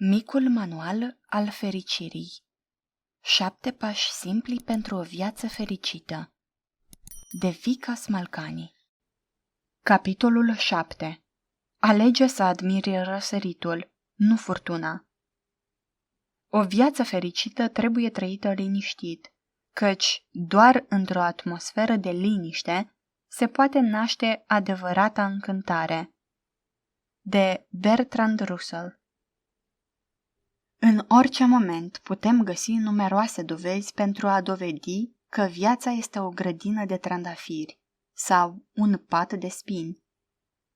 Micul manual al fericirii. 7 pași simpli pentru o viață fericită. De Vica Smalcani. Capitolul 7. Alege să admiri răsăritul, nu furtuna. O viață fericită trebuie trăită liniștit, căci doar într-o atmosferă de liniște se poate naște adevărata încântare. De Bertrand Russell. În orice moment putem găsi numeroase dovezi pentru a dovedi că viața este o grădină de trandafiri sau un pat de spini.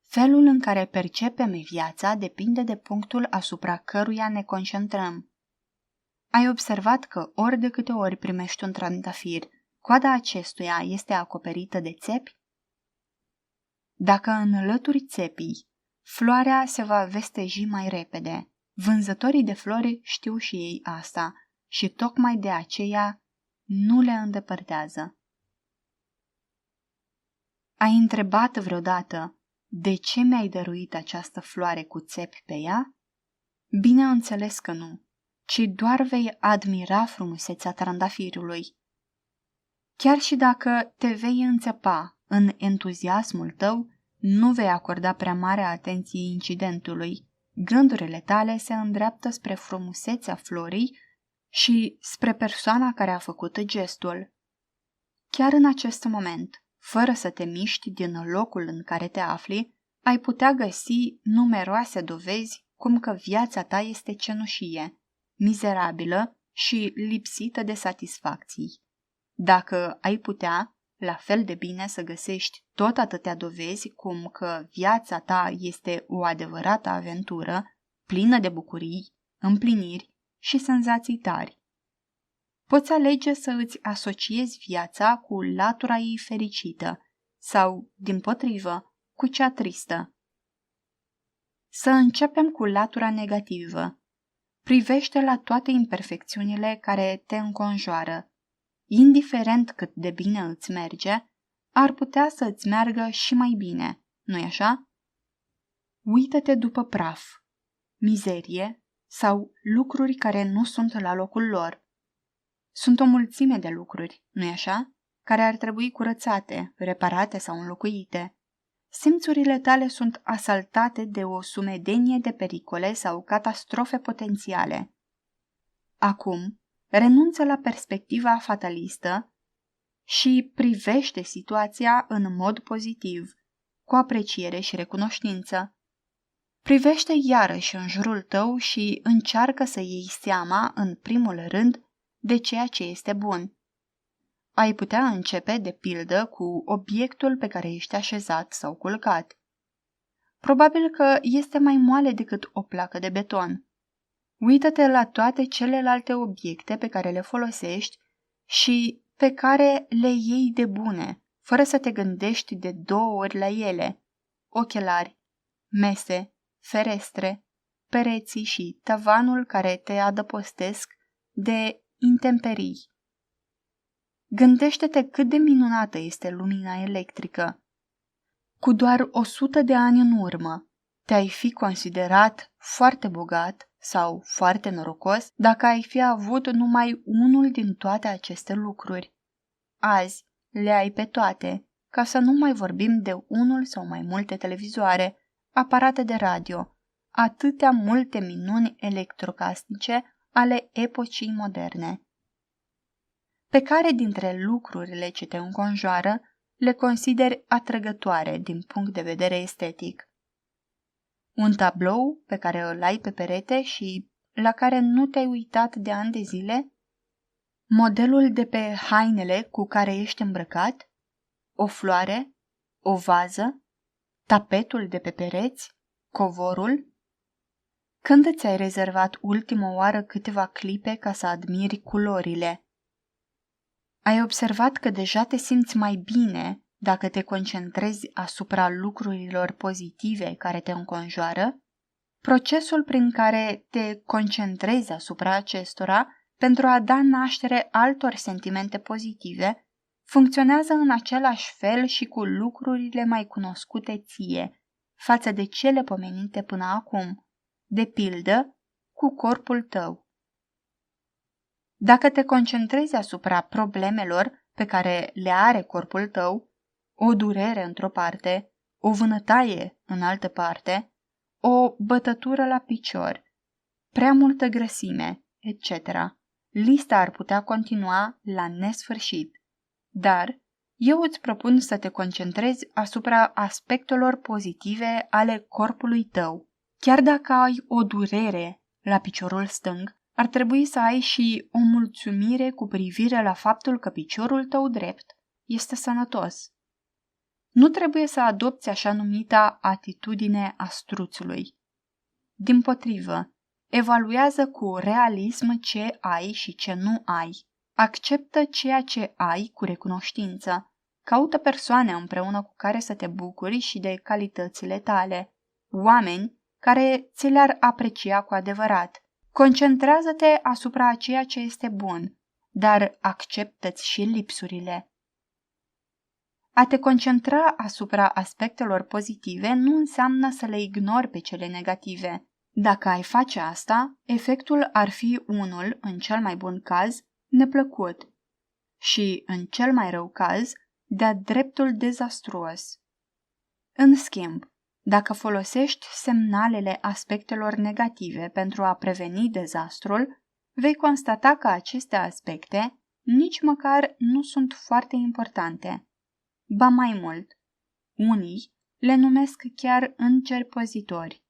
Felul în care percepem viața depinde de punctul asupra căruia ne concentrăm. Ai observat că ori de câte ori primești un trandafir, coada acestuia este acoperită de țepi? Dacă înlături țepii, floarea se va vesteji mai repede. Vânzătorii de flori știu și ei asta și tocmai de aceea nu le îndepărtează. Ai întrebat vreodată de ce mi-ai dăruit această floare cu țepi pe ea? Bineînțeles că nu, ci doar vei admira frumusețea trandafirului. Chiar și dacă te vei înțepa în entuziasmul tău, nu vei acorda prea mare atenție incidentului. Gândurile tale se îndreaptă spre frumusețea florii și spre persoana care a făcut gestul. Chiar în acest moment, fără să te miști din locul în care te afli, ai putea găsi numeroase dovezi cum că viața ta este cenușie, mizerabilă și lipsită de satisfacții. Dacă ai putea, la fel de bine să găsești tot atâtea dovezi cum că viața ta este o adevărată aventură, plină de bucurii, împliniri și senzații tari. Poți alege să îți asociezi viața cu latura ei fericită sau, dimpotrivă, cu cea tristă. Să începem cu latura negativă. Privește la toate imperfecțiunile care te înconjoară. Indiferent cât de bine îți merge, ar putea să îți meargă și mai bine, nu-i așa? Uită-te după praf, mizerie sau lucruri care nu sunt la locul lor. Sunt o mulțime de lucruri, nu-i așa? Care ar trebui curățate, reparate sau înlocuite. Simțurile tale sunt asaltate de o sumedenie de pericole sau catastrofe potențiale. Acum, renunță la perspectiva fatalistă și privește situația în mod pozitiv, cu apreciere și recunoștință. Privește iarăși în jurul tău și încearcă să iei seama, în primul rând, de ceea ce este bun. Ai putea începe, de pildă, cu obiectul pe care ești așezat sau culcat. Probabil că este mai moale decât o placă de beton. Uită-te la toate celelalte obiecte pe care le folosești și pe care le iei de bune, fără să te gândești de 2 ori la ele. Ochelari, mese, ferestre, pereții și tavanul care te adăpostesc de intemperii. Gândește-te cât de minunată este lumina electrică. Cu doar 100 de ani în urmă, te-ai fi considerat foarte bogat sau foarte norocos dacă ai fi avut numai unul din toate aceste lucruri. Azi le ai pe toate, ca să nu mai vorbim de unul sau mai multe televizoare, aparate de radio, atâtea multe minuni electrocasnice ale epocii moderne. Pe care dintre lucrurile ce te înconjoară le consideri atrăgătoare din punct de vedere estetic? Un tablou pe care îl ai pe perete și la care nu te-ai uitat de ani de zile? Modelul de pe hainele cu care ești îmbrăcat? O floare? O vază? Tapetul de pe pereți? Covorul? Când ți-ai rezervat ultima oară câteva clipe ca să admiri culorile? Ai observat că deja te simți mai bine dacă te concentrezi asupra lucrurilor pozitive care te înconjoară? Procesul prin care te concentrezi asupra acestora pentru a da naștere altor sentimente pozitive funcționează în același fel și cu lucrurile mai cunoscute ție, față de cele pomenite până acum, de pildă cu corpul tău. Dacă te concentrezi asupra problemelor pe care le are corpul tău, o durere într-o parte, o vânătaie în altă parte, o bătătură la picior, prea multă grăsime, etc., lista ar putea continua la nesfârșit. Dar eu îți propun să te concentrezi asupra aspectelor pozitive ale corpului tău. Chiar dacă ai o durere la piciorul stâng, ar trebui să ai și o mulțumire cu privire la faptul că piciorul tău drept este sănătos. Nu trebuie să adopți așa numita atitudine a struțului. Dimpotrivă, evaluează cu realism ce ai și ce nu ai. Acceptă ceea ce ai cu recunoștință. Caută persoane împreună cu care să te bucuri și de calitățile tale. Oameni care ți le-ar aprecia cu adevărat. Concentrează-te asupra a ceea ce este bun, dar acceptă-ți și lipsurile. A te concentra asupra aspectelor pozitive nu înseamnă să le ignori pe cele negative. Dacă ai face asta, efectul ar fi unul, în cel mai bun caz, neplăcut și, în cel mai rău caz, de-a dreptul dezastruos. În schimb, dacă folosești semnalele aspectelor negative pentru a preveni dezastrul, vei constata că aceste aspecte nici măcar nu sunt foarte importante. Ba mai mult, unii le numesc chiar îngeri păzitori.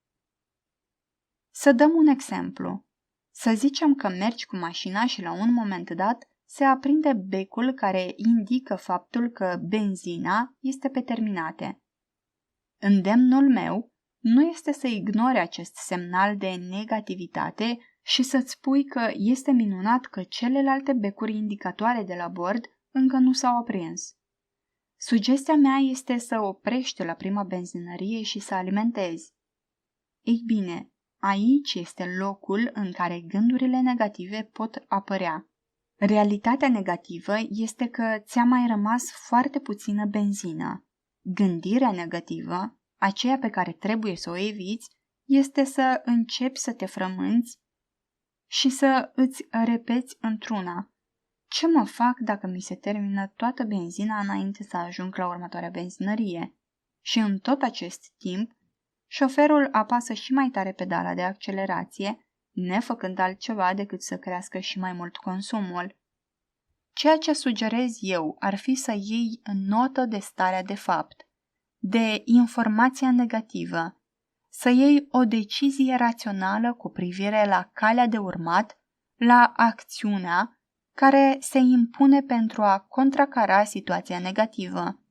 Să dăm un exemplu. Să zicem că mergi cu mașina și la un moment dat se aprinde becul care indică faptul că benzina este pe terminate. Îndemnul meu nu este să ignori acest semnal de negativitate și să-ți spui că este minunat că celelalte becuri indicatoare de la bord încă nu s-au aprins. Sugestia mea este să oprești la prima benzinărie și să alimentezi. Ei bine, aici este locul în care gândurile negative pot apărea. Realitatea negativă este că ți-a mai rămas foarte puțină benzină. Gândirea negativă, aceea pe care trebuie să o eviți, este să începi să te frămânți și să îți repeți într-una: ce mă fac dacă mi se termină toată benzina înainte să ajung la următoarea benzinărie? Și în tot acest timp, șoferul apasă și mai tare pedala de accelerație, nefăcând altceva decât să crească și mai mult consumul. Ceea ce sugerez eu ar fi să iei notă de starea de fapt, de informația negativă, să iei o decizie rațională cu privire la calea de urmat, la acțiunea care se impune pentru a contracara situația negativă.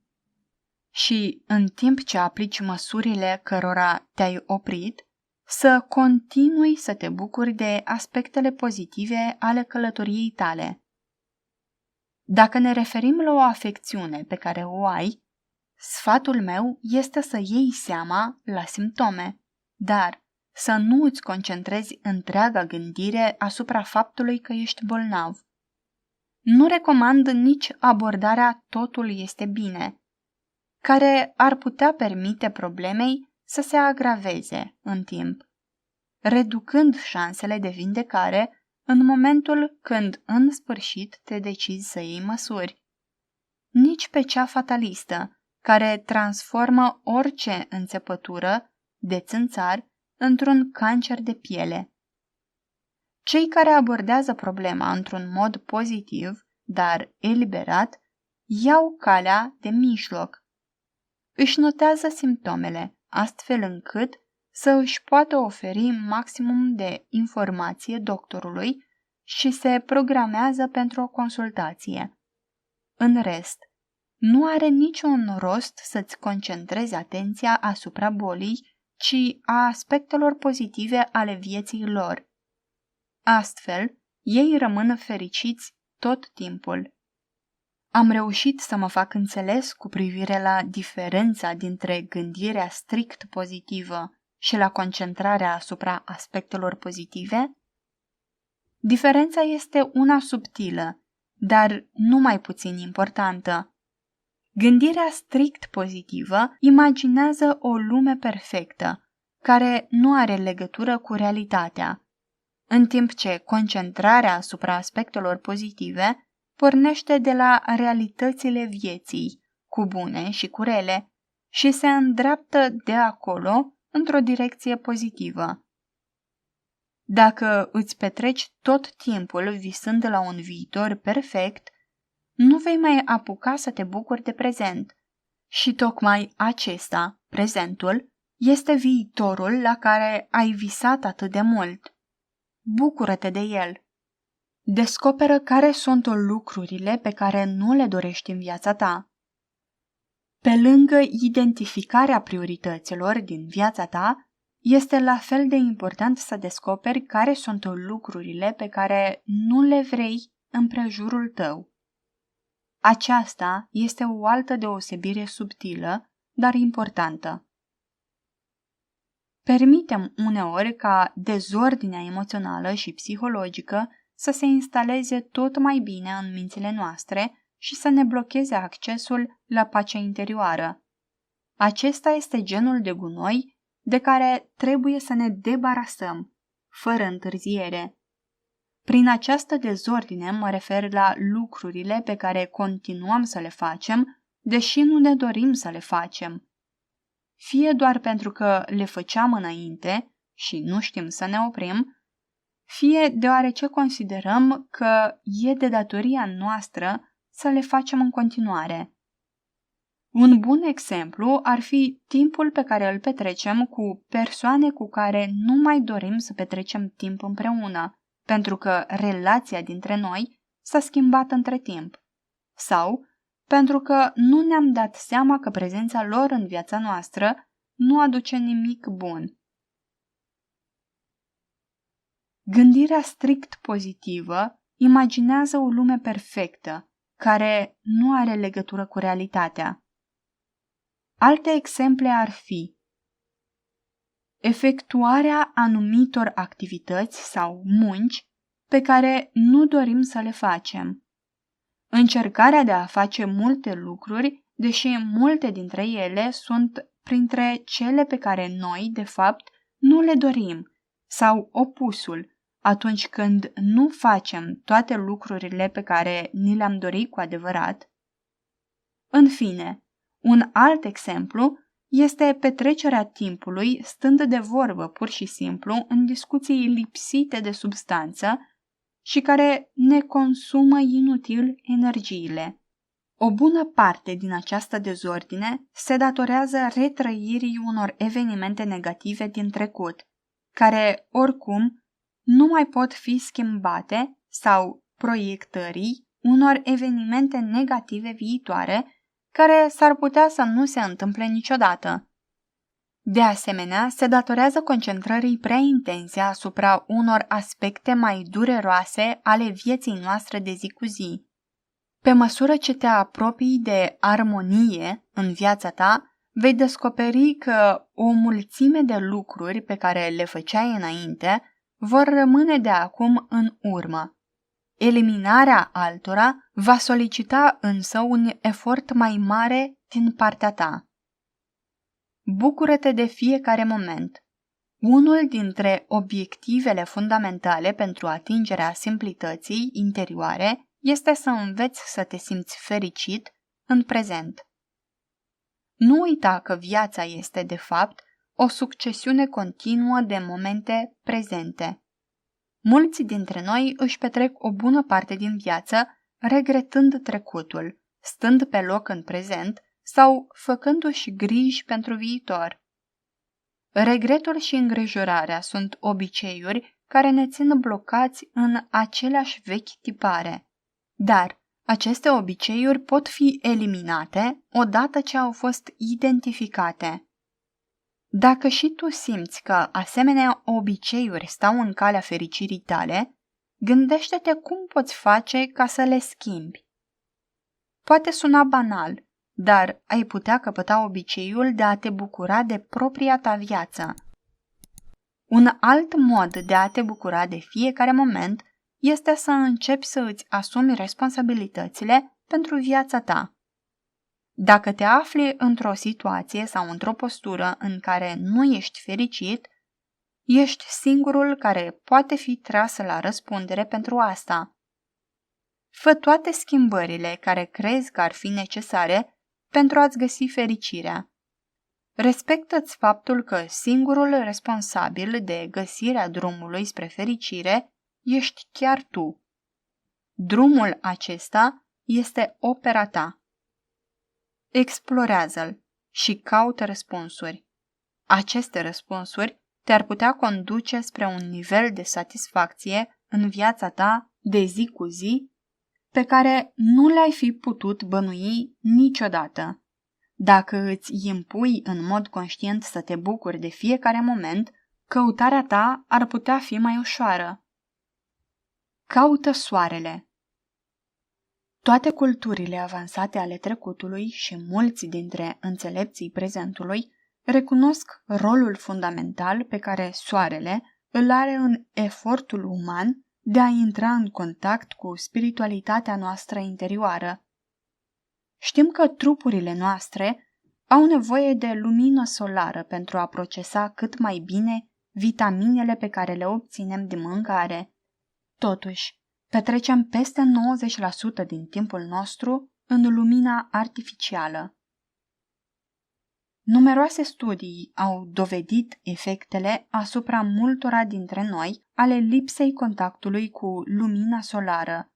Și, în timp ce aplici măsurile cărora te-ai oprit, să continui să te bucuri de aspectele pozitive ale călătoriei tale. Dacă ne referim la o afecțiune pe care o ai, sfatul meu este să iei seama la simptome, dar să nu îți concentrezi întreaga gândire asupra faptului că ești bolnav. Nu recomand nici abordarea totul este bine, care ar putea permite problemei să se agraveze în timp, reducând șansele de vindecare în momentul când în sfârșit te decizi să iei măsuri. Nici pe cea fatalistă, care transformă orice înțepătură de țânțar într-un cancer de piele. Cei care abordează problema într-un mod pozitiv, dar eliberat, iau calea de mijloc. Își notează simptomele, astfel încât să își poată oferi maximum de informație doctorului și se programează pentru o consultație. În rest, nu are niciun rost să-ți concentrezi atenția asupra bolii, ci a aspectelor pozitive ale vieții lor. Astfel, ei rămân fericiți tot timpul. Am reușit să mă fac înțeles cu privire la diferența dintre gândirea strict pozitivă și la concentrarea asupra aspectelor pozitive? Diferența este una subtilă, dar nu mai puțin importantă. Gândirea strict pozitivă imaginează o lume perfectă, care nu are legătură cu realitatea. în timp ce concentrarea asupra aspectelor pozitive pornește de la realitățile vieții, cu bune și cu rele, și se îndreaptă de acolo într-o direcție pozitivă. Dacă îți petreci tot timpul visând la un viitor perfect, nu vei mai apuca să te bucuri de prezent. Și tocmai acesta, prezentul, este viitorul la care ai visat atât de mult. Bucură-te de el. Descoperă care sunt lucrurile pe care nu le dorești în viața ta. Pe lângă identificarea priorităților din viața ta, este la fel de important să descoperi care sunt lucrurile pe care nu le vrei în prejurul tău. Aceasta este o altă deosebire subtilă, dar importantă. Permitem uneori ca dezordinea emoțională și psihologică să se instaleze tot mai bine în mințile noastre și să ne blocheze accesul la pacea interioară. Acesta este genul de gunoi de care trebuie să ne debarasăm, fără întârziere. Prin această dezordine mă refer la lucrurile pe care continuăm să le facem, deși nu ne dorim să le facem. Fie doar pentru că le făceam înainte și nu știm să ne oprim, fie deoarece considerăm că e de datoria noastră să le facem în continuare. Un bun exemplu ar fi timpul pe care îl petrecem cu persoane cu care nu mai dorim să petrecem timp împreună, pentru că relația dintre noi s-a schimbat între timp, sau pentru că nu ne-am dat seama că prezența lor în viața noastră nu aduce nimic bun. Gândirea strict pozitivă imaginează o lume perfectă, care nu are legătură cu realitatea. Alte exemple ar fi efectuarea anumitor activități sau munci pe care nu dorim să le facem, încercarea de a face multe lucruri, deși multe dintre ele sunt printre cele pe care noi, de fapt, nu le dorim, sau opusul, atunci când nu facem toate lucrurile pe care ni le-am dorit cu adevărat. În fine, un alt exemplu este petrecerea timpului stând de vorbă pur și simplu în discuții lipsite de substanță și care ne consumă inutil energiile. O bună parte din această dezordine se datorează retrăirii unor evenimente negative din trecut, care, oricum, nu mai pot fi schimbate sau proiectării unor evenimente negative viitoare care s-ar putea să nu se întâmple niciodată. De asemenea, se datorează concentrării prea intense asupra unor aspecte mai dureroase ale vieții noastre de zi cu zi. Pe măsură ce te apropii de armonie în viața ta, vei descoperi că o mulțime de lucruri pe care le făceai înainte vor rămâne de acum în urmă. Eliminarea altora va solicita însă un efort mai mare din partea ta. Bucură-te de fiecare moment. Unul dintre obiectivele fundamentale pentru atingerea simplității interioare este să înveți să te simți fericit în prezent. Nu uita că viața este, de fapt, o succesiune continuă de momente prezente. Mulți dintre noi își petrec o bună parte din viață regretând trecutul, stând pe loc în prezent sau făcându-și griji pentru viitor. Regretul și îngrijorarea sunt obiceiuri care ne țin blocați în aceleași vechi tipare. Dar aceste obiceiuri pot fi eliminate odată ce au fost identificate. Dacă și tu simți că asemenea obiceiuri stau în calea fericirii tale, gândește-te cum poți face ca să le schimbi. Poate suna banal, dar ai putea căpăta obiceiul de a te bucura de propria ta viață. Un alt mod de a te bucura de fiecare moment este să începi să îți asumi responsabilitățile pentru viața ta. Dacă te afli într-o situație sau într-o postură în care nu ești fericit, Ești singurul care poate fi tras la răspundere pentru asta. Fă toate schimbările care crezi că ar fi necesare pentru a-ți găsi fericirea. Respectă-ți faptul că singurul responsabil de găsirea drumului spre fericire ești chiar tu. Drumul acesta este opera ta. Explorează-l și caută răspunsuri. Aceste răspunsuri te-ar putea conduce spre un nivel de satisfacție în viața ta de zi cu zi pe care nu le-ai fi putut bănui niciodată. Dacă îți impui în mod conștient să te bucuri de fiecare moment, căutarea ta ar putea fi mai ușoară. Caută soarele. Toate culturile avansate ale trecutului și mulți dintre înțelepții prezentului recunosc rolul fundamental pe care soarele îl are în efortul uman de a intra în contact cu spiritualitatea noastră interioară. Știm că trupurile noastre au nevoie de lumină solară pentru a procesa cât mai bine vitaminele pe care le obținem din mâncare. Totuși, petrecem peste 90% din timpul nostru în lumina artificială. Numeroase studii au dovedit efectele asupra multora dintre noi ale lipsei contactului cu lumina solară.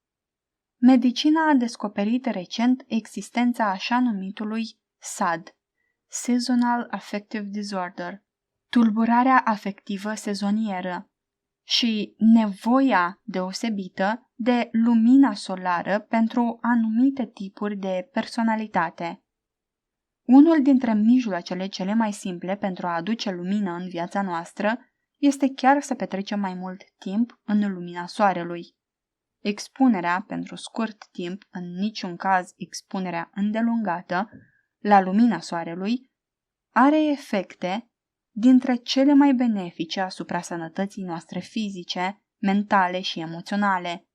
Medicina a descoperit recent existența așa numitului SAD, Seasonal Affective Disorder, tulburarea afectivă sezonieră, și nevoia deosebită de lumina solară pentru anumite tipuri de personalitate. Unul dintre mijloacele cele mai simple pentru a aduce lumină în viața noastră este chiar să petrecem mai mult timp în lumina soarelui. Expunerea pentru scurt timp, în niciun caz expunerea îndelungată, la lumina soarelui, are efecte dintre cele mai benefice asupra sănătății noastre fizice, mentale și emoționale.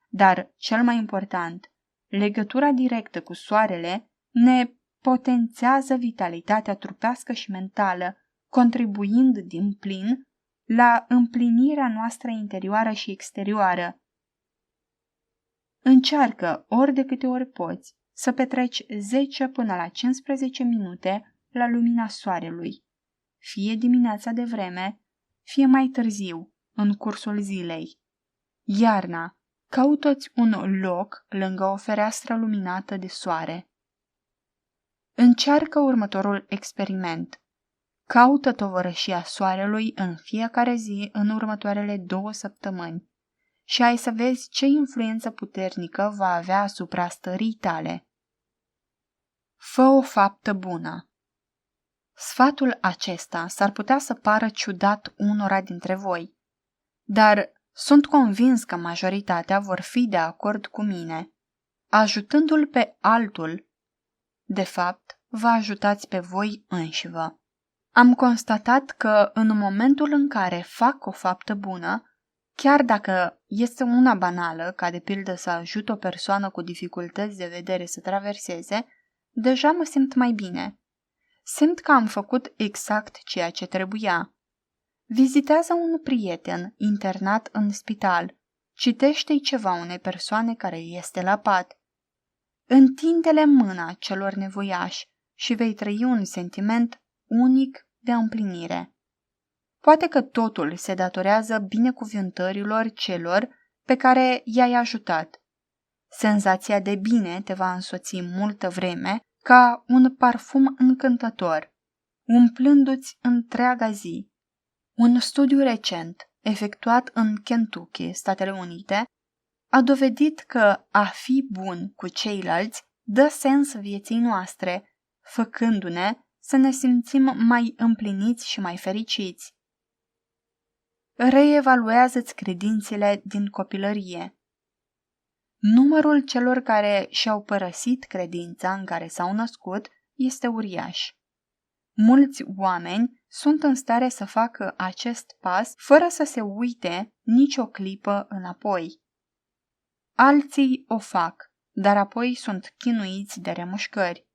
Dar, cel mai important, legătura directă cu soarele ne potențează vitalitatea trupească și mentală, contribuind din plin la împlinirea noastră interioară și exterioară. Încearcă ori de câte ori poți să petreci 10 până la 15 minute la lumina soarelui, fie dimineața de vreme, fie mai târziu, în cursul zilei. Iarna, caută-ți un loc lângă o fereastră luminată de soare. Încearcă următorul experiment. Caută tovărășia soarelui în fiecare zi în următoarele 2 săptămâni și ai să vezi ce influență puternică va avea asupra stării tale. Fă o faptă bună. Sfatul acesta s-ar putea să pară ciudat unora dintre voi, dar sunt convins că majoritatea vor fi de acord cu mine. Ajutându-l pe altul, de fapt, vă ajutați pe voi înșivă. Am constatat că în momentul în care fac o faptă bună, chiar dacă este una banală, ca de pildă să ajut o persoană cu dificultăți de vedere să traverseze, deja mă simt mai bine. Simt că am făcut exact ceea ce trebuia. Vizitează un prieten internat în spital. Citește-i ceva unei persoane care este la pat. Întinde-le mâna celor nevoiași și vei trăi un sentiment unic de împlinire. Poate că totul se datorează binecuvântărilor celor pe care i-ai ajutat. Senzația de bine te va însoți multă vreme ca un parfum încântător, umplându-ți întreaga zi. Un studiu recent, efectuat în Kentucky, Statele Unite, a dovedit că a fi bun cu ceilalți dă sens vieții noastre, făcându-ne să ne simțim mai împliniți și mai fericiți. Reevaluează-ți credințele din copilărie. Numărul celor care și-au părăsit credința în care s-au născut este uriaș. Mulți oameni sunt în stare să facă acest pas fără să se uite nicio clipă înapoi. Alții o fac, dar apoi sunt chinuiți de remușcări.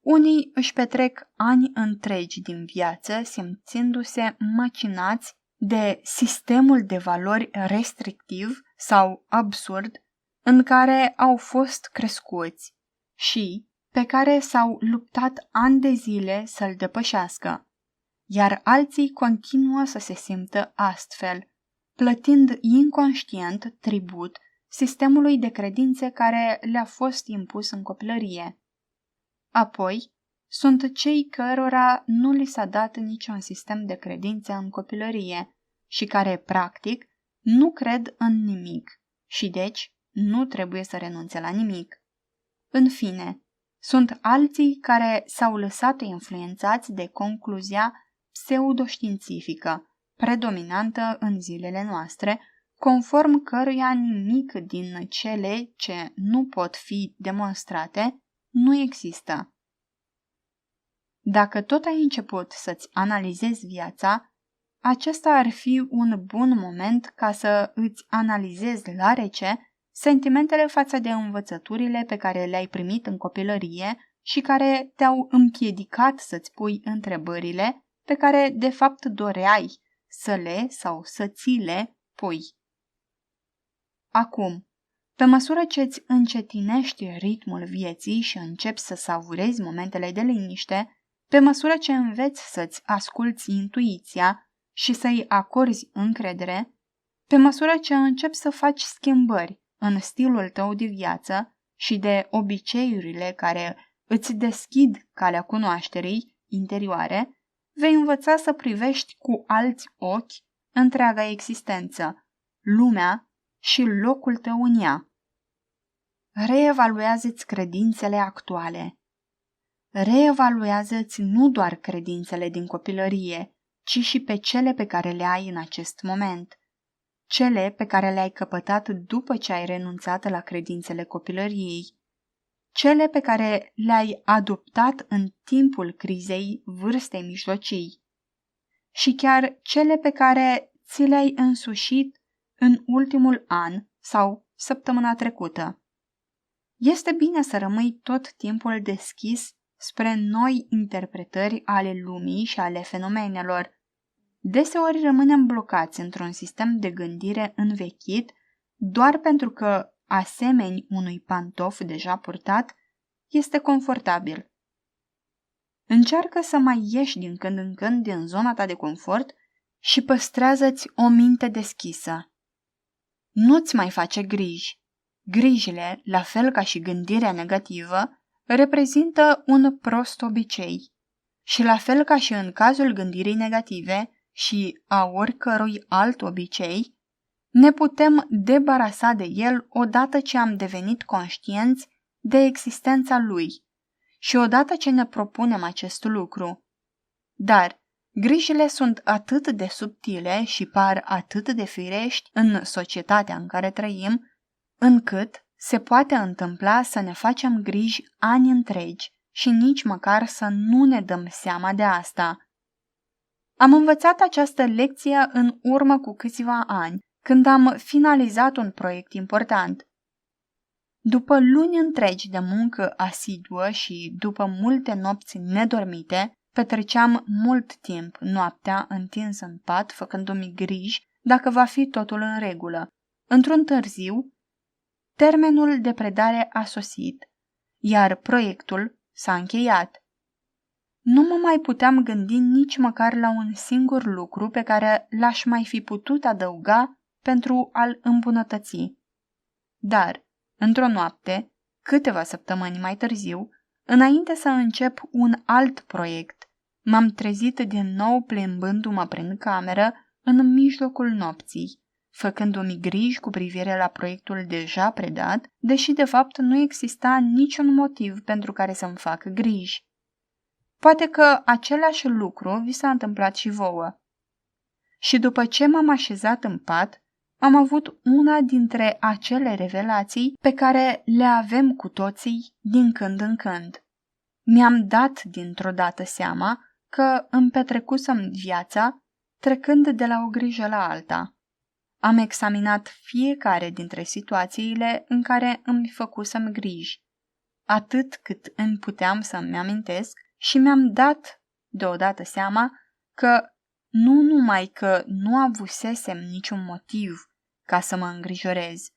Unii își petrec ani întregi din viață simțindu-se macinați de sistemul de valori restrictiv sau absurd în care au fost crescuți și pe care s-au luptat ani de zile să-l depășească, iar alții continuă să se simtă astfel, plătind inconștient tribut sistemului de credințe care le-a fost impus în copilărie. Apoi, sunt cei cărora nu li s-a dat niciun sistem de credințe în copilărie și care, practic, nu cred în nimic și deci nu trebuie să renunțe la nimic. În fine, sunt alții care s-au lăsat influențați de concluzia pseudoștiințifică, predominantă în zilele noastre, conform căruia nimic din cele ce nu pot fi demonstrate nu există. Dacă tot ai început să-ți analizezi viața, acesta ar fi un bun moment ca să îți analizezi la rece sentimentele față de învățăturile pe care le-ai primit în copilărie și care te-au împiedicat să-ți pui întrebările pe care de fapt doreai să le sau să ți le pui. Acum, pe măsură ce îți încetinești ritmul vieții și începi să savurezi momentele de liniște, pe măsură ce înveți să-ți asculți intuiția și să-i acorzi încredere, pe măsură ce începi să faci schimbări în stilul tău de viață și de obiceiurile care îți deschid calea cunoașterii interioare, vei învăța să privești cu alți ochi întreaga existență, lumea și locul tău în ea. Reevaluează-ți credințele actuale. Reevaluează-ți nu doar credințele din copilărie, ci și pe cele pe care le ai în acest moment, cele pe care le-ai căpătat după ce ai renunțat la credințele copilăriei, cele pe care le-ai adoptat în timpul crizei vârstei mijlocii și chiar cele pe care ți le-ai însușit în ultimul an sau săptămâna trecută. Este bine să rămâi tot timpul deschis spre noi interpretări ale lumii și ale fenomenelor. Deseori rămânem blocați într-un sistem de gândire învechit doar pentru că, asemeni unui pantof deja purtat, este confortabil. Încearcă să mai ieși din când în când din zona ta de confort și păstrează-ți o minte deschisă. Nu-ți mai face griji. Grijile, la fel ca și gândirea negativă, reprezintă un prost obicei. Și la fel ca și în cazul gândirii negative și a oricărui alt obicei, ne putem debarasa de el odată ce am devenit conștienți de existența lui și odată ce ne propunem acest lucru. Dar grijile sunt atât de subtile și par atât de firești în societatea în care trăim, încât se poate întâmpla să ne facem griji ani întregi și nici măcar să nu ne dăm seama de asta. Am învățat această lecție în urmă cu câțiva ani, când am finalizat un proiect important. După luni întregi de muncă asiduă și după multe nopți nedormite, petreceam mult timp noaptea întins în pat, făcându-mi griji dacă va fi totul în regulă. Într-un târziu, termenul de predare a sosit, iar proiectul s-a încheiat. Nu mă mai puteam gândi nici măcar la un singur lucru pe care l-aș mai fi putut adăuga pentru a-l îmbunătăți. Dar, într-o noapte, câteva săptămâni mai târziu, înainte să încep un alt proiect, m-am trezit din nou plimbându-mă prin cameră în mijlocul nopții, făcându-mi griji cu privire la proiectul deja predat, deși de fapt nu exista niciun motiv pentru care să-mi fac griji. Poate că același lucru vi s-a întâmplat și vouă. Și după ce m-am așezat în pat, am avut una dintre acele revelații pe care le avem cu toții din când în când. Mi-am dat dintr-o dată seama că îmi petrecusem viața trecând de la o grijă la alta. Am examinat fiecare dintre situațiile în care îmi făcusem griji. atât cât îmi puteam să-mi amintesc și mi-am dat deodată seama că nu numai că nu avusesem niciun motiv ca să mă îngrijorez,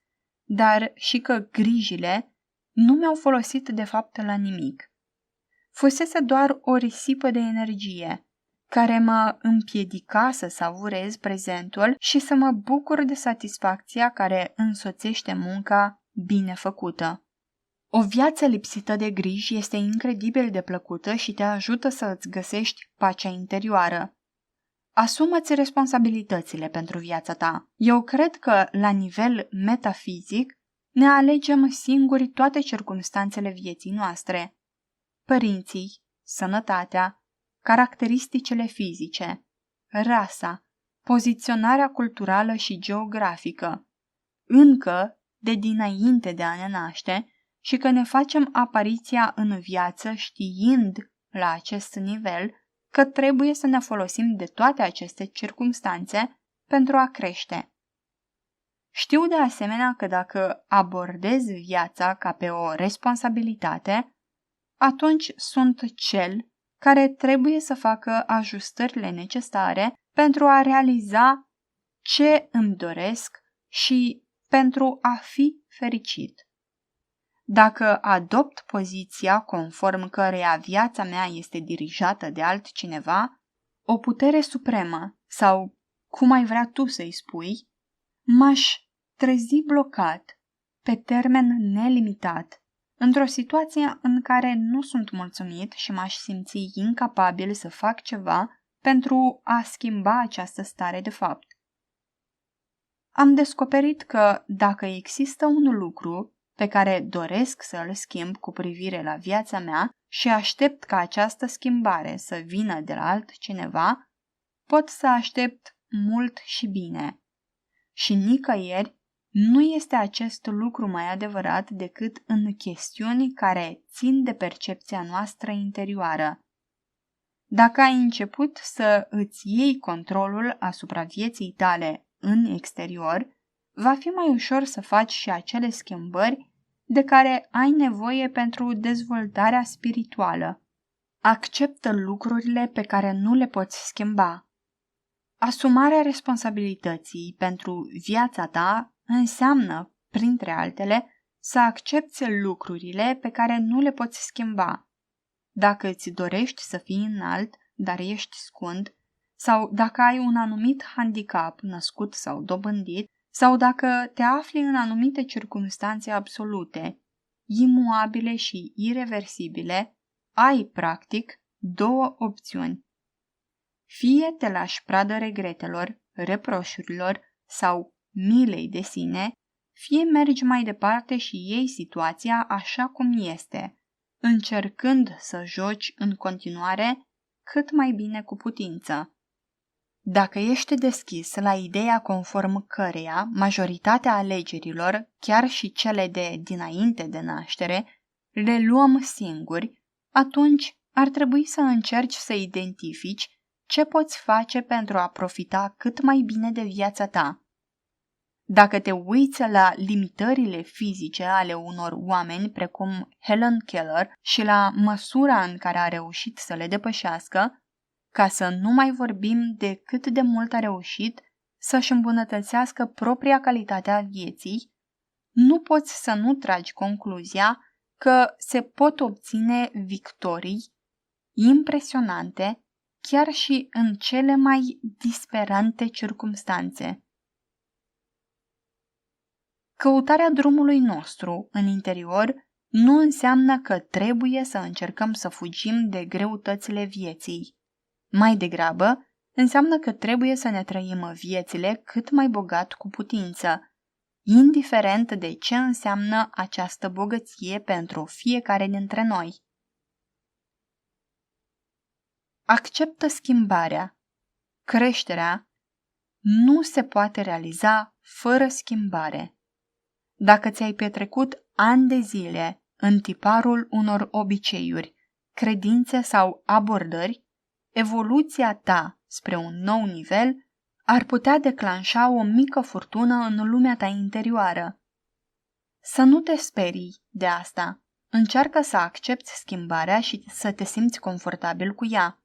dar și că grijile nu mi-au folosit de fapt la nimic. Fusese doar o risipă de energie care mă împiedica să savurez prezentul și să mă bucur de satisfacția care însoțește munca bine făcută. O viață lipsită de griji este incredibil de plăcută și te ajută să îți găsești pacea interioară. Asumă-ți responsabilitățile pentru viața ta. Eu cred că, la nivel metafizic, ne alegem singuri toate circumstanțele vieții noastre. Părinții, sănătatea, caracteristicile fizice, rasa, poziționarea culturală și geografică, încă de dinainte de a ne naște, și că ne facem apariția în viață știind la acest nivel că trebuie să ne folosim de toate aceste circumstanțe pentru a crește. Știu de asemenea că dacă abordez viața ca pe o responsabilitate, atunci sunt cel care trebuie să facă ajustările necesare pentru a realiza ce îmi doresc și pentru a fi fericit. Dacă adopt poziția conform căreia viața mea este dirijată de altcineva, o putere supremă sau, cum ai vrea tu să-i spui, m-aș trezi blocat, pe termen nelimitat, într-o situație în care nu sunt mulțumit și m-aș simți incapabil să fac ceva pentru a schimba această stare de fapt. Am descoperit că dacă există un lucru pe care doresc să îl schimb cu privire la viața mea și aștept ca această schimbare să vină de la altcineva, pot să aștept mult și bine. Și nicăieri nu este acest lucru mai adevărat decât în chestiuni care țin de percepția noastră interioară. Dacă ai început să îți iei controlul asupra vieții tale în exterior, va fi mai ușor să faci și acele schimbări de care ai nevoie pentru dezvoltarea spirituală. Acceptă lucrurile pe care nu le poți schimba. Asumarea responsabilității pentru viața ta înseamnă, printre altele, să accepți lucrurile pe care nu le poți schimba. Dacă îți dorești să fii înalt, dar ești scund, sau dacă ai un anumit handicap născut sau dobândit, sau dacă te afli în anumite circumstanțe absolute, imuabile și ireversibile, ai, practic, două opțiuni. Fie te lași pradă regretelor, reproșurilor sau milei de sine, fie mergi mai departe și iei situația așa cum este, încercând să joci în continuare cât mai bine cu putință. Dacă ești deschis la ideea conform căreia majoritatea alegerilor, chiar și cele de dinainte de naștere, le luăm singuri, atunci ar trebui să încerci să identifici ce poți face pentru a profita cât mai bine de viața ta. Dacă te uiți la limitările fizice ale unor oameni precum Helen Keller și la măsura în care a reușit să le depășească, ca să nu mai vorbim de cât de mult a reușit să-și îmbunătățească propria calitate a vieții, nu poți să nu tragi concluzia că se pot obține victorii impresionante chiar și în cele mai disperante circumstanțe. Căutarea drumului nostru în interior nu înseamnă că trebuie să încercăm să fugim de greutățile vieții. Mai degrabă, înseamnă că trebuie să ne trăim viețile cât mai bogat cu putință, indiferent de ce înseamnă această bogăție pentru fiecare dintre noi. Acceptă schimbarea. Creșterea nu se poate realiza fără schimbare. Dacă ți-ai petrecut ani de zile în tiparul unor obiceiuri, credințe sau abordări, evoluția ta spre un nou nivel ar putea declanșa o mică furtună în lumea ta interioară. Să nu te sperii de asta, Încearcă să accepți schimbarea și să te simți confortabil cu ea.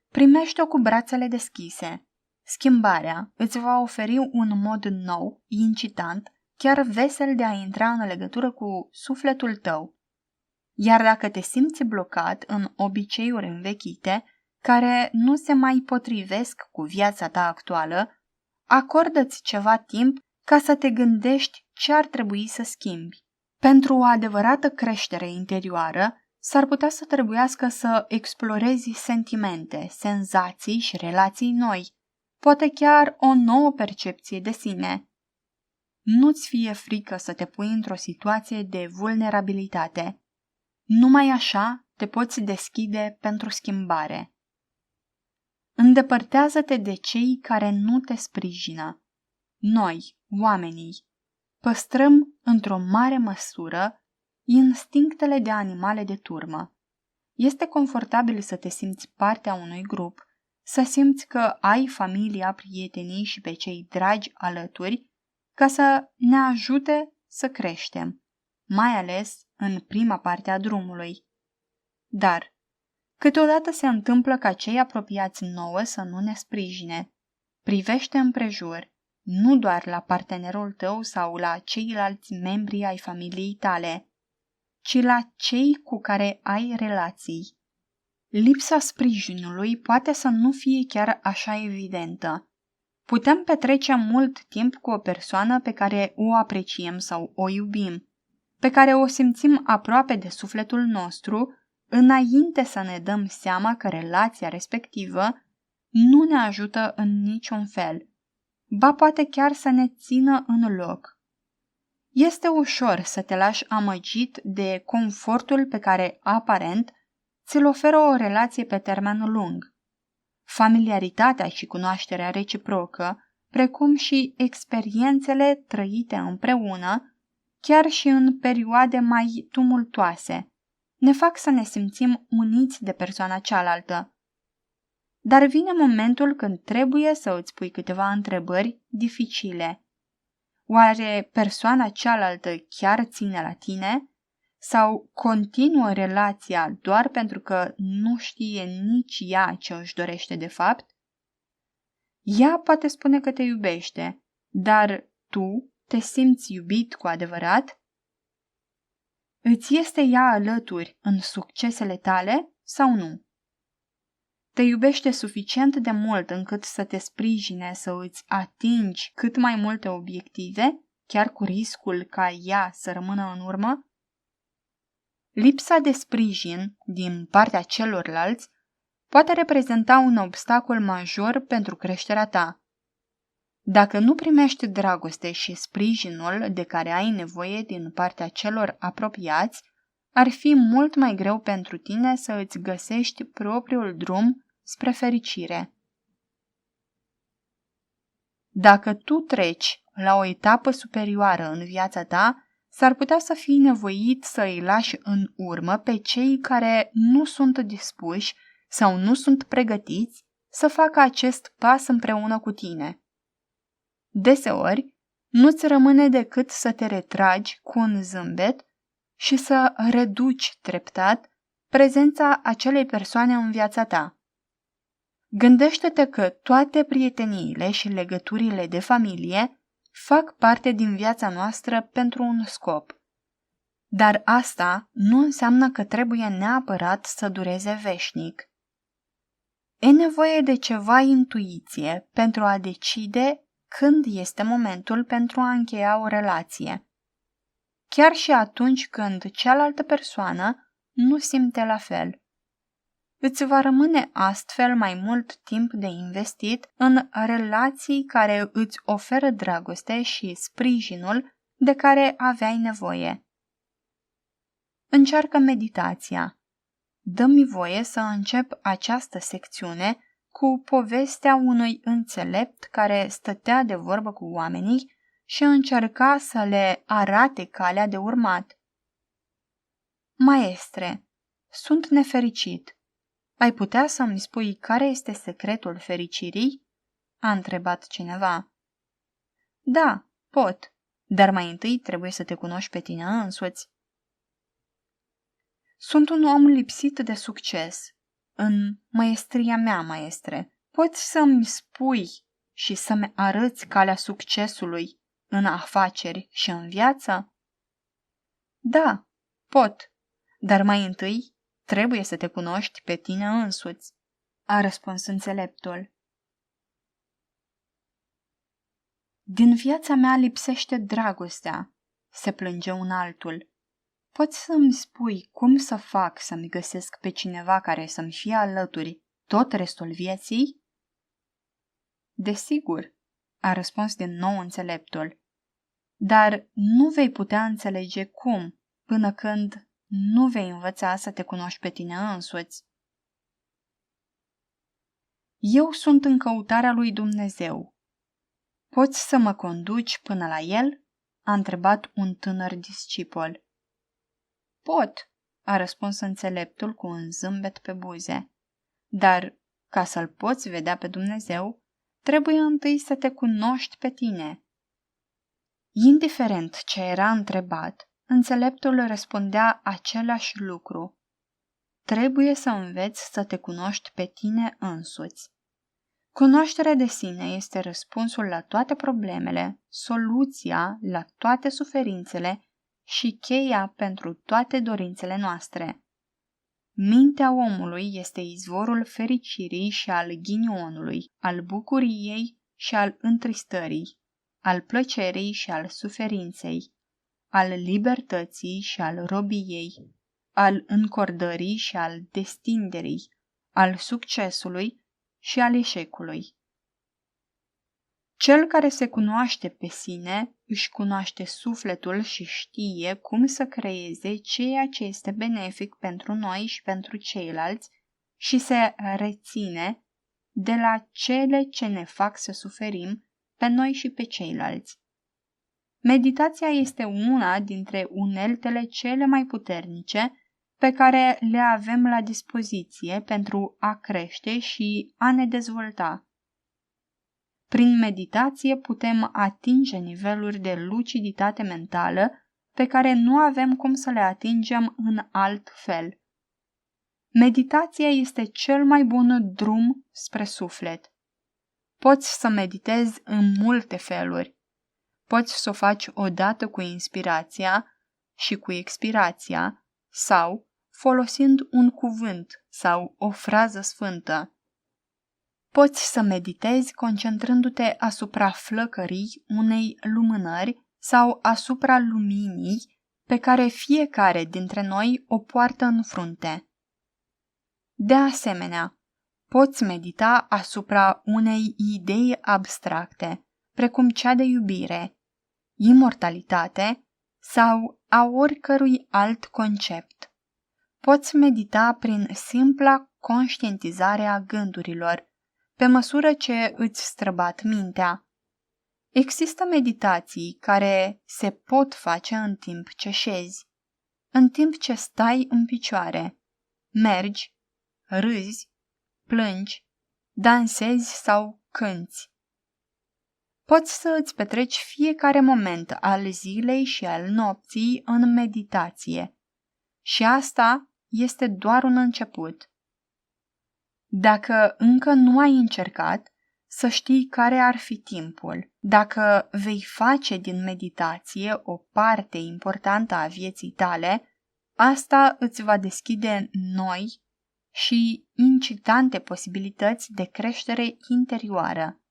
Primește-o cu brațele deschise. Schimbarea îți va oferi un mod nou, incitant, chiar vesel de a intra în legătură cu sufletul tău. Iar dacă te simți blocat în obiceiuri învechite, care nu se mai potrivesc cu viața ta actuală, acordă-ți ceva timp ca să te gândești ce ar trebui să schimbi. Pentru o adevărată creștere interioară, s-ar putea să trebuiască să explorezi sentimente, senzații și relații noi, poate chiar o nouă percepție de sine. Nu-ți fie frică să te pui într-o situație de vulnerabilitate. Numai așa te poți deschide pentru schimbare. Îndepărtează-te de cei care nu te sprijină. Noi, oamenii, păstrăm într-o mare măsură instinctele de animale de turmă. Este confortabil să te simți partea unui grup, să simți că ai familia, prietenii și pe cei dragi alături, ca să ne ajute să creștem, mai ales în prima parte a drumului. Dar câteodată se întâmplă ca cei apropiați nouă să nu ne sprijine. Privește împrejur, nu doar la partenerul tău sau la ceilalți membri ai familiei tale, ci la cei cu care ai relații. Lipsa sprijinului poate să nu fie chiar așa evidentă. Putem petrece mult timp cu o persoană pe care o apreciem sau o iubim, pe care o simțim aproape de sufletul nostru, înainte să ne dăm seama că relația respectivă nu ne ajută în niciun fel, ba poate chiar să ne țină în loc. Este ușor să te lași amăgit de confortul pe care, aparent, ți-l oferă o relație pe termen lung. Familiaritatea și cunoașterea reciprocă, precum și experiențele trăite împreună, chiar și în perioade mai tumultoase, ne fac să ne simțim uniți de persoana cealaltă. Dar vine momentul când trebuie să îți pui câteva întrebări dificile. Oare persoana cealaltă chiar ține la tine? Sau continuă relația doar pentru că nu știe nici ea ce își dorește de fapt? Ea poate spune că te iubește, dar tu te simți iubit cu adevărat? Îți este ea alături în succesele tale sau nu? Te iubește suficient de mult încât să te sprijine să îți atingi cât mai multe obiective, chiar cu riscul ca ea să rămână în urmă? Lipsa de sprijin din partea celorlalți poate reprezenta un obstacol major pentru creșterea ta. Dacă nu primești dragoste și sprijinul de care ai nevoie din partea celor apropiați, ar fi mult mai greu pentru tine să îți găsești propriul drum spre fericire. Dacă tu treci la o etapă superioară în viața ta, s-ar putea să fii nevoit să îi lași în urmă pe cei care nu sunt dispuși sau nu sunt pregătiți să facă acest pas împreună cu tine. Deseori, nu-ți rămâne decât să te retragi cu un zâmbet și să reduci treptat prezența acelei persoane în viața ta. Gândește-te că toate prieteniile și legăturile de familie fac parte din viața noastră pentru un scop. Dar asta nu înseamnă că trebuie neapărat să dureze veșnic. E nevoie de ceva intuiție pentru a decide când este momentul pentru a încheia o relație. Chiar și atunci când cealaltă persoană nu simte la fel. Îți va rămâne astfel mai mult timp de investit în relații care îți oferă dragoste și sprijinul de care aveai nevoie. Încearcă meditația. Dă-mi voie să încep această secțiune cu povestea unui înțelept care stătea de vorbă cu oamenii și încerca să le arate calea de urmat. Maestre, sunt nefericit. Ai putea să-mi spui care este secretul fericirii? A întrebat cineva. Da, pot, dar mai întâi trebuie să te cunoști pe tine însuți. Sunt un om lipsit de succes în măestria mea, maestre. Poți să-mi spui și să-mi arăți calea succesului în afaceri și în viață? Da, pot, dar mai întâi trebuie să te cunoști pe tine însuți, a răspuns înțeleptul. Din viața mea lipsește dragostea, se plânge un altul. Poți să-mi spui cum să fac să-mi găsesc pe cineva care să-mi fie alături tot restul vieții? Desigur, a răspuns din nou înțeleptul, dar nu vei putea înțelege cum până când nu vei învăța să te cunoști pe tine însuți. Eu sunt în căutarea lui Dumnezeu. Poți să mă conduci până la el? A întrebat un tânăr discipol. Pot, a răspuns înțeleptul cu un zâmbet pe buze, dar ca să-l poți vedea pe Dumnezeu, trebuie întâi să te cunoști pe tine. Indiferent ce era întrebat, înțeleptul răspundea același lucru. Trebuie să înveți să te cunoști pe tine însuți. Cunoașterea de sine este răspunsul la toate problemele, soluția la toate suferințele și cheia pentru toate dorințele noastre. Mintea omului este izvorul fericirii și al ghinionului, al bucuriei și al întristării, al plăcerii și al suferinței, al libertății și al robiei, al încordării și al destinderii, al succesului și al eșecului. Cel care se cunoaște pe sine își cunoaște sufletul și știe cum să creeze ceea ce este benefic pentru noi și pentru ceilalți și se reține de la cele ce ne fac să suferim pe noi și pe ceilalți. Meditația este una dintre uneltele cele mai puternice pe care le avem la dispoziție pentru a crește și a ne dezvolta. Prin meditație putem atinge niveluri de luciditate mentală pe care nu avem cum să le atingem în alt fel. Meditația este cel mai bun drum spre suflet. Poți să meditezi în multe feluri. Poți să o faci odată cu inspirația și cu expirația sau folosind un cuvânt sau o frază sfântă. Poți să meditezi concentrându-te asupra flăcării unei lumânări sau asupra luminii pe care fiecare dintre noi o poartă în frunte. De asemenea, poți medita asupra unei idei abstracte, precum cea de iubire, imortalitate sau a oricărui alt concept. Poți medita prin simpla conștientizare a gândurilor, pe măsură ce îți străbat mintea. Există meditații care se pot face în timp ce șezi, în timp ce stai în picioare, mergi, râzi, plângi, dansezi sau cânți. Poți să îți petreci fiecare moment al zilei și al nopții în meditație. Și asta este doar un început. Dacă încă nu ai încercat, să știi care ar fi timpul. Dacă vei face din meditație o parte importantă a vieții tale, asta îți va deschide noi și incitante posibilități de creștere interioară.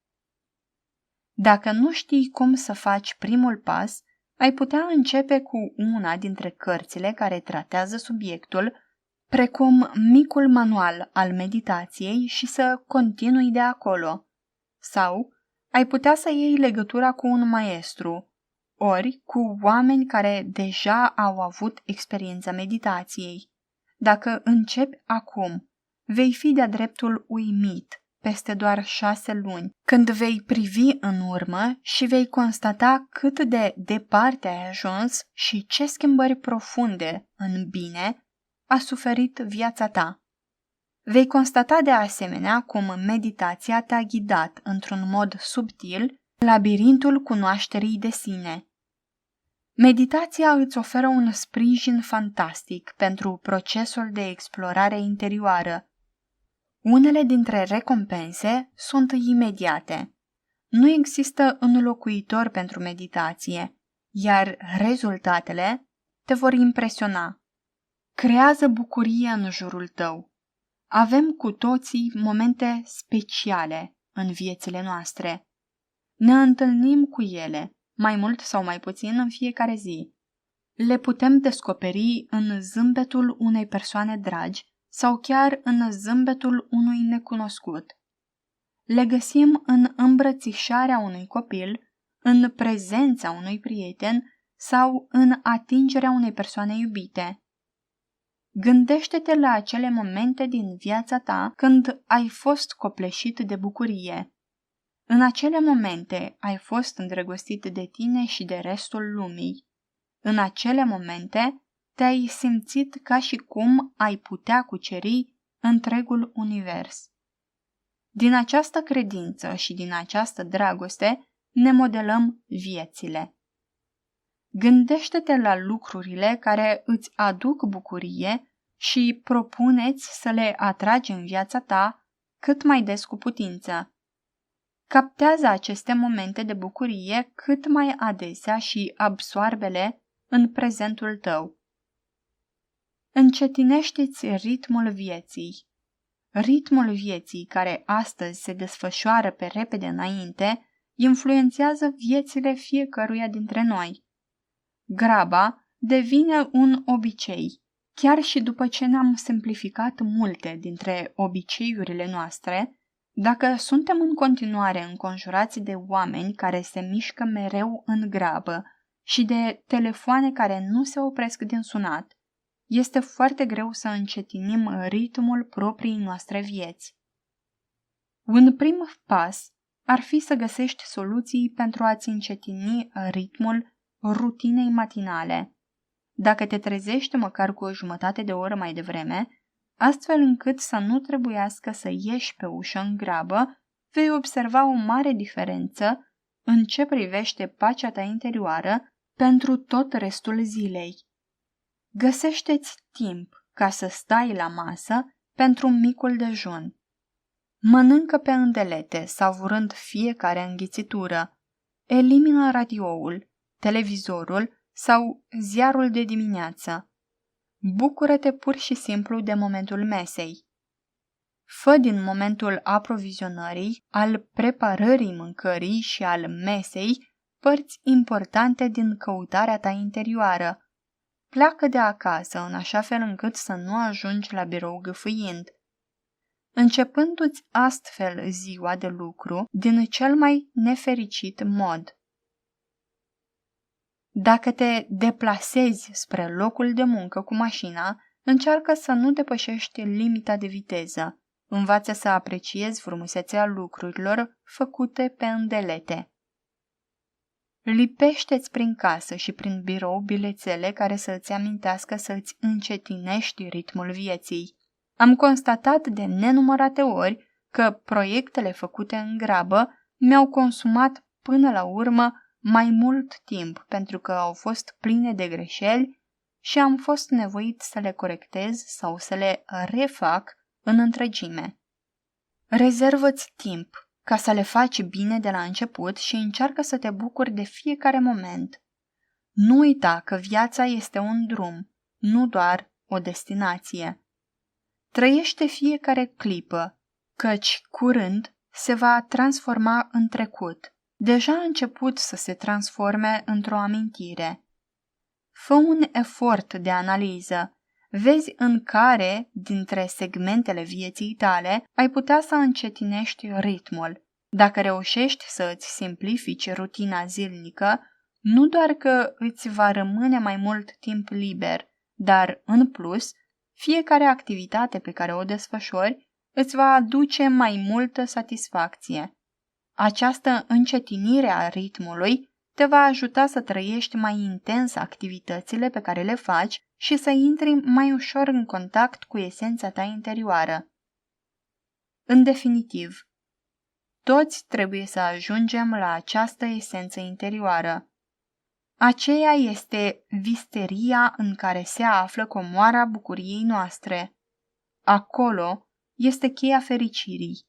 Dacă nu știi cum să faci primul pas, ai putea începe cu una dintre cărțile care tratează subiectul, precum Micul Manual al Meditației și să continui de acolo. Sau ai putea să iei legătura cu un maestru, ori cu oameni care deja au avut experiența meditației. Dacă începi acum, vei fi de-a dreptul uimit peste doar 6 luni, când vei privi în urmă și vei constata cât de departe ai ajuns și ce schimbări profunde în bine a suferit viața ta. Vei constata de asemenea cum meditația te-a ghidat într-un mod subtil labirintul cunoașterii de sine. Meditația îți oferă un sprijin fantastic pentru procesul de explorare interioară. Unele dintre recompense sunt imediate. Nu există înlocuitor pentru meditație, iar rezultatele te vor impresiona. Creează bucurie în jurul tău. Avem cu toții momente speciale în viețile noastre. Ne întâlnim cu ele, mai mult sau mai puțin în fiecare zi. Le putem descoperi în zâmbetul unei persoane dragi sau chiar în zâmbetul unui necunoscut. Le găsim în îmbrățișarea unui copil, în prezența unui prieten sau în atingerea unei persoane iubite. Gândește-te la acele momente din viața ta când ai fost copleșit de bucurie. În acele momente ai fost îndrăgostit de tine și de restul lumii. În acele momente te-ai simțit ca și cum ai putea cuceri întregul univers. Din această credință și din această dragoste ne modelăm viețile. Gândește-te la lucrurile care îți aduc bucurie și propuneți să le atragi în viața ta cât mai des cu putință. Captează aceste momente de bucurie cât mai adesea și absoarbe-le în prezentul tău. Încetinește-ți ritmul vieții. Ritmul vieții care astăzi se desfășoară pe repede înainte influențează viețile fiecăruia dintre noi. Graba devine un obicei, chiar și după ce ne-am simplificat multe dintre obiceiurile noastre. Dacă suntem în continuare înconjurați de oameni care se mișcă mereu în grabă și de telefoane care nu se opresc din sunat, este foarte greu să încetinim ritmul propriei noastre vieți. Un prim pas ar fi să găsești soluții pentru a-ți încetini ritmul rutinei matinale. Dacă te trezești măcar cu o jumătate de oră mai devreme, astfel încât să nu trebuiască să ieși pe ușă în grabă, vei observa o mare diferență în ce privește pacea ta interioară pentru tot restul zilei. Găsește-ți timp ca să stai la masă pentru micul dejun. Mănâncă pe îndelete, savurând fiecare înghițitură. Elimină radioul, televizorul sau ziarul de dimineață. Bucură-te pur și simplu de momentul mesei. Fă din momentul aprovizionării, al preparării mâncării și al mesei părți importante din căutarea ta interioară. Pleacă de acasă în așa fel încât să nu ajungi la birou gâfâind. Începându-ți astfel ziua de lucru din cel mai nefericit mod. Dacă te deplasezi spre locul de muncă cu mașina, încearcă să nu depășești limita de viteză. Învață să apreciezi frumusețea lucrurilor făcute pe îndelete. Lipește-ți prin casă și prin birou bilețele care să îți amintească să îți încetinești ritmul vieții. Am constatat de nenumărate ori că proiectele făcute în grabă mi-au consumat până la urmă mai mult timp pentru că au fost pline de greșeli și am fost nevoit să le corectez sau să le refac în întregime. Rezervă-ți timp ca să le faci bine de la început și încearcă să te bucuri de fiecare moment. Nu uita că viața este un drum, nu doar o destinație. Trăiește fiecare clipă, căci curând se va transforma în trecut. Deja a început să se transforme într-o amintire. Fă un efort de analiză. Vezi în care dintre segmentele vieții tale ai putea să încetinești ritmul. Dacă reușești să îți simplifici rutina zilnică, nu doar că îți va rămâne mai mult timp liber, dar, în plus, fiecare activitate pe care o desfășori îți va aduce mai multă satisfacție. Această încetinire a ritmului te va ajuta să trăiești mai intens activitățile pe care le faci și să intri mai ușor în contact cu esența ta interioară. În definitiv, toți trebuie să ajungem la această esență interioară. Aceea este visteria în care se află comoara bucuriei noastre. Acolo este cheia fericirii.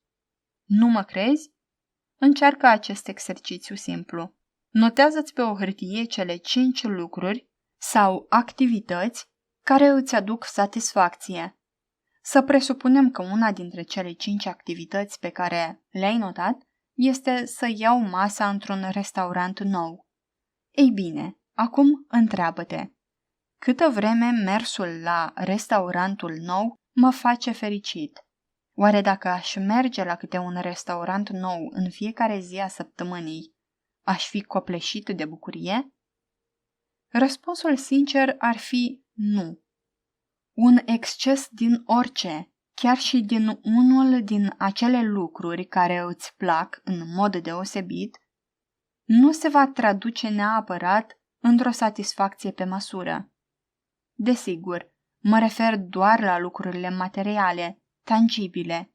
Nu mă crezi? Încearcă acest exercițiu simplu. Notează-ți pe o hârtie cele 5 lucruri sau activități care îți aduc satisfacție. Să presupunem că una dintre cele 5 activități pe care le-ai notat este să iau masa într-un restaurant nou. Ei bine, acum întreabă-te, câtă vreme mersul la restaurantul nou mă face fericit? Oare dacă aș merge la câte un restaurant nou în fiecare zi a săptămânii, aș fi copleșit de bucurie? Răspunsul sincer ar fi nu. Un exces din orice, chiar și din unul din acele lucruri care îți plac în mod deosebit, nu se va traduce neapărat într-o satisfacție pe măsură. Desigur, mă refer doar la lucrurile materiale, tangibile.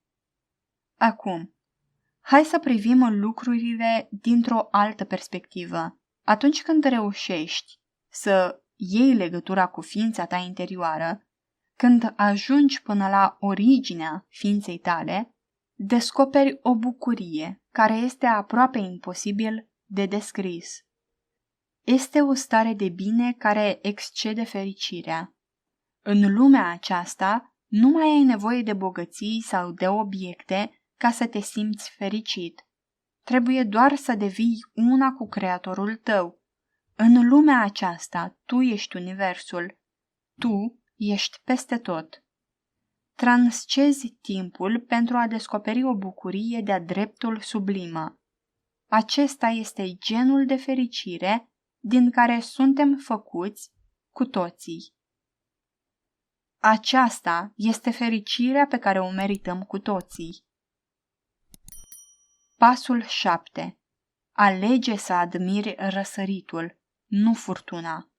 Acum, hai să privim lucrurile dintr-o altă perspectivă. Atunci când reușești să iei legătura cu ființa ta interioară, când ajungi până la originea ființei tale, descoperi o bucurie care este aproape imposibil de descris. Este o stare de bine care excede fericirea. În lumea aceasta nu mai ai nevoie de bogății sau de obiecte ca să te simți fericit. Trebuie doar să devii una cu Creatorul tău. În lumea aceasta tu ești universul. Tu ești peste tot. Transcezi timpul pentru a descoperi o bucurie de-a dreptul sublimă. Acesta este genul de fericire din care suntem făcuți cu toții. Aceasta este fericirea pe care o merităm cu toții. Pasul 7. Alege să admiri răsăritul, nu furtuna.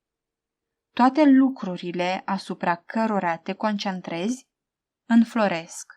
Toate lucrurile asupra cărora te concentrezi înfloresc.